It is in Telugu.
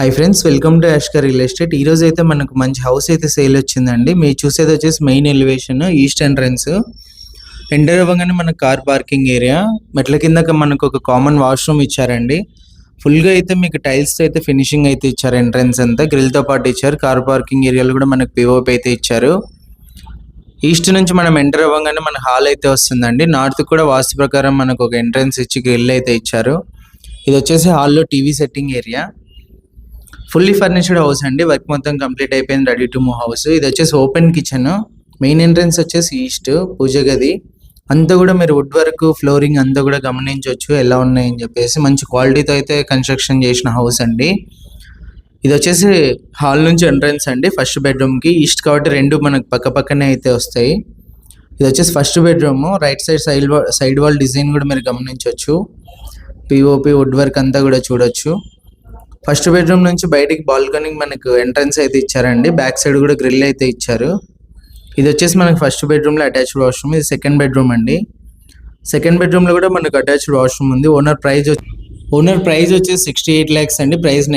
Hi friends, welcome to యాష్కర్ real estate. ఈ రోజు అయితే మనకు మంచి హౌస్ అయితే సేల్ వచ్చిందండి. మీరు చూసేది వచ్చేసి main elevation east entrance. Enter అవ్వగానే మనకు కార్ పార్కింగ్ ఏరియా, మెట్ల కింద మనకు ఒక కామన్ వాష్రూమ్ ఇచ్చారండి. ఫుల్గా అయితే మీకు టైల్స్తో అయితే ఫినిషింగ్ అయితే ఇచ్చారు. ఎంట్రన్స్ అంతా గ్రిల్తో పాటు ఇచ్చారు. కార్ పార్కింగ్ ఏరియాలో కూడా మనకు పిఓపి అయితే ఇచ్చారు. ఈస్ట్ నుంచి మనం ఎంటర్ అవ్వగానే మన హాల్ అయితే వస్తుందండి. నార్త్ కూడా వాస్తు ప్రకారం మనకు ఒక ఎంట్రన్స్ ఇచ్చి గ్రిల్ అయితే ఇచ్చారు. ఇది వచ్చేసి హాల్లో TV setting area. Fully furnished house అండి. వర్క్ మొత్తం కంప్లీట్ అయిపోయింది, రెడీ టు మూవ్ హౌస్. ఇది వచ్చేసి ఓపెన్ కిచెన్. మెయిన్ ఎంట్రన్స్ వచ్చేసి ఈస్ట్, పూజ గది అంతా కూడా మీరు వుడ్ వర్క్, ఫ్లోరింగ్ అంతా కూడా గమనించవచ్చు ఎలా ఉన్నాయని చెప్పేసి. మంచి క్వాలిటీతో అయితే కన్స్ట్రక్షన్ చేసిన హౌస్ అండి. ఇది వచ్చేసి హాల్ నుంచి ఎంట్రన్స్ అండి. ఫస్ట్ బెడ్రూమ్కి ఈస్ట్ కాబట్టి రెండు మనకు పక్క పక్కనే అయితే వస్తాయి. ఇది వచ్చేసి first bedroom. Right side wall design కూడా మీరు గమనించవచ్చు. పిఓపి వుడ్ వర్క్ అంతా కూడా చూడొచ్చు. ఫస్ట్ బెడ్రూమ్ నుంచి బయటికి బాల్కనీ మనకు ఎంట్రన్స్ అయితే ఇచ్చారండి. బ్యాక్ సైడ్ కూడా గ్రిల్ అయితే ఇచ్చారు. ఇది వచ్చేసి మనకు ఫస్ట్ బెడ్రూమ్లో అటాచ్డ్ వాష్రూమ్. ఇది సెకండ్ బెడ్రూమ్ అండి. సెకండ్ బెడ్రూమ్లో కూడా మనకు అటాచ్డ్ వాష్రూమ్ ఉంది. ఓనర్ ప్రైస్ వచ్చేసి 68 lakhs అండి. ప్రైస్